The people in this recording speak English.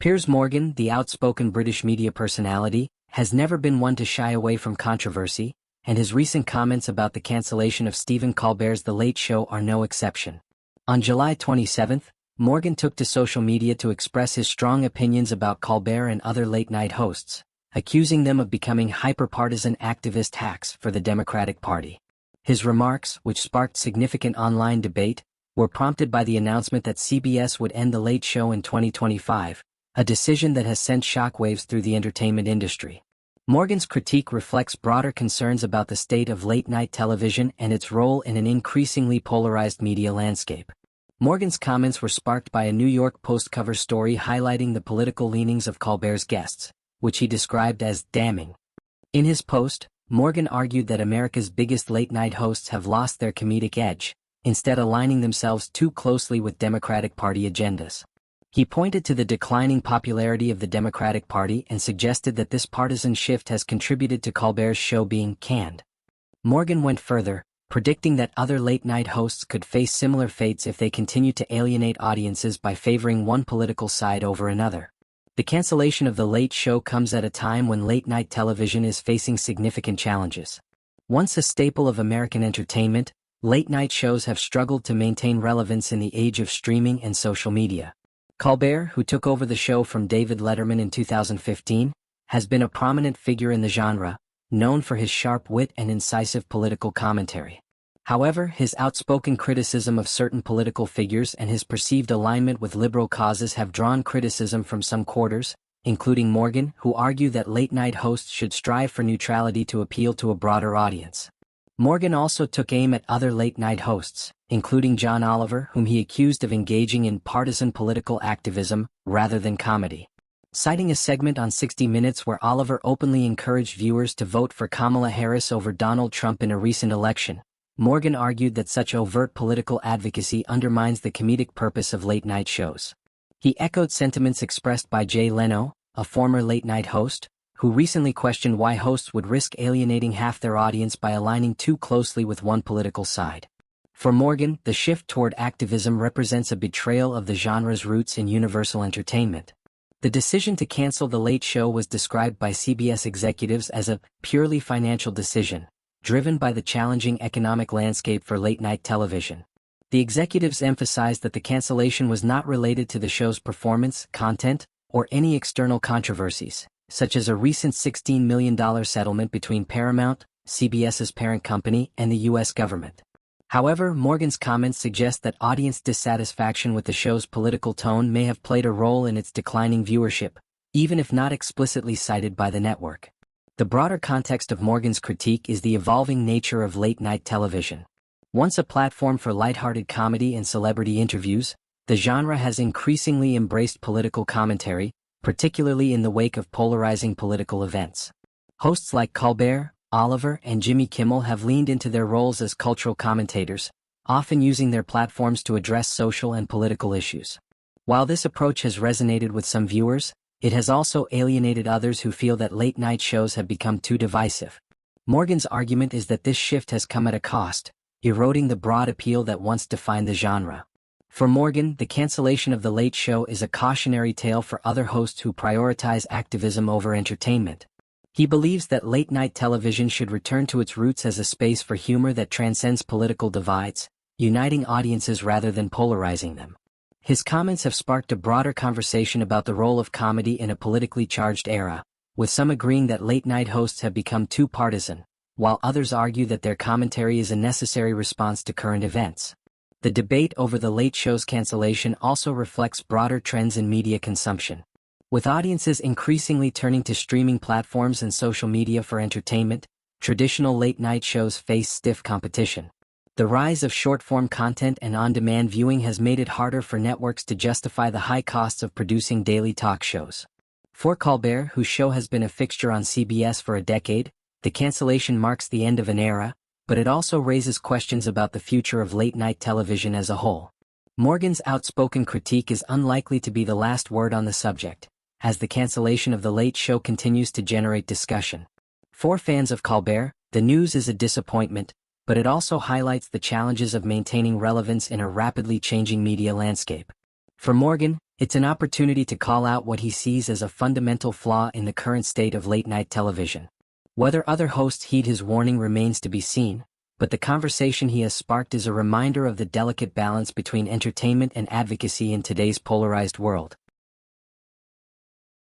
Piers Morgan, the outspoken British media personality, has never been one to shy away from controversy, and his recent comments about the cancellation of Stephen Colbert's The Late Show are no exception. On July 27, Morgan took to social media to express his strong opinions about Colbert and other late-night hosts, accusing them of becoming hyper-partisan activist hacks for the Democratic Party. His remarks, which sparked significant online debate, were prompted by the announcement that CBS would end The Late Show in 2025, a decision that has sent shockwaves through the entertainment industry. Morgan's critique reflects broader concerns about the state of late-night television and its role in an increasingly polarized media landscape. Morgan's comments were sparked by a New York Post cover story highlighting the political leanings of Colbert's guests, which he described as damning. In his post, Morgan argued that America's biggest late-night hosts have lost their comedic edge, instead aligning themselves too closely with Democratic Party agendas. He pointed to the declining popularity of the Democratic Party and suggested that this partisan shift has contributed to Colbert's show being canned. Morgan went further, predicting that other late-night hosts could face similar fates if they continue to alienate audiences by favoring one political side over another. The cancellation of The Late Show comes at a time when late-night television is facing significant challenges. Once a staple of American entertainment, late-night shows have struggled to maintain relevance in the age of streaming and social media. Colbert, who took over the show from David Letterman in 2015, has been a prominent figure in the genre, known for his sharp wit and incisive political commentary. However, his outspoken criticism of certain political figures and his perceived alignment with liberal causes have drawn criticism from some quarters, including Morgan, who argue that late-night hosts should strive for neutrality to appeal to a broader audience. Morgan also took aim at other late-night hosts, including John Oliver, whom he accused of engaging in partisan political activism rather than comedy. Citing a segment on 60 Minutes where Oliver openly encouraged viewers to vote for Kamala Harris over Donald Trump in a recent election, Morgan argued that such overt political advocacy undermines the comedic purpose of late-night shows. He echoed sentiments expressed by Jay Leno, a former late-night host, who recently questioned why hosts would risk alienating half their audience by aligning too closely with one political side. For Morgan, the shift toward activism represents a betrayal of the genre's roots in universal entertainment. The decision to cancel The Late Show was described by CBS executives as a purely financial decision, driven by the challenging economic landscape for late-night television. The executives emphasized that the cancellation was not related to the show's performance, content, or any external controversies, such as a recent $16 million settlement between Paramount, CBS's parent company, and the U.S. government. However, Morgan's comments suggest that audience dissatisfaction with the show's political tone may have played a role in its declining viewership, even if not explicitly cited by the network. The broader context of Morgan's critique is the evolving nature of late-night television. Once a platform for lighthearted comedy and celebrity interviews, the genre has increasingly embraced political commentary, particularly in the wake of polarizing political events. Hosts like Colbert, Oliver, and Jimmy Kimmel have leaned into their roles as cultural commentators, often using their platforms to address social and political issues. While this approach has resonated with some viewers, it has also alienated others who feel that late-night shows have become too divisive. Morgan's argument is that this shift has come at a cost, eroding the broad appeal that once defined the genre. For Morgan, the cancellation of The Late Show is a cautionary tale for other hosts who prioritize activism over entertainment. He believes that late-night television should return to its roots as a space for humor that transcends political divides, uniting audiences rather than polarizing them. His comments have sparked a broader conversation about the role of comedy in a politically charged era, with some agreeing that late-night hosts have become too partisan, while others argue that their commentary is a necessary response to current events. The debate over The Late Show's cancellation also reflects broader trends in media consumption. With audiences increasingly turning to streaming platforms and social media for entertainment, traditional late-night shows face stiff competition. The rise of short-form content and on-demand viewing has made it harder for networks to justify the high costs of producing daily talk shows. For Colbert, whose show has been a fixture on CBS for a decade, the cancellation marks the end of an era, but it also raises questions about the future of late-night television as a whole. Morgan's outspoken critique is unlikely to be the last word on the subject, as the cancellation of The Late Show continues to generate discussion. For fans of Colbert, the news is a disappointment, but it also highlights the challenges of maintaining relevance in a rapidly changing media landscape. For Morgan, it's an opportunity to call out what he sees as a fundamental flaw in the current state of late-night television. Whether other hosts heed his warning remains to be seen, but the conversation he has sparked is a reminder of the delicate balance between entertainment and advocacy in today's polarized world.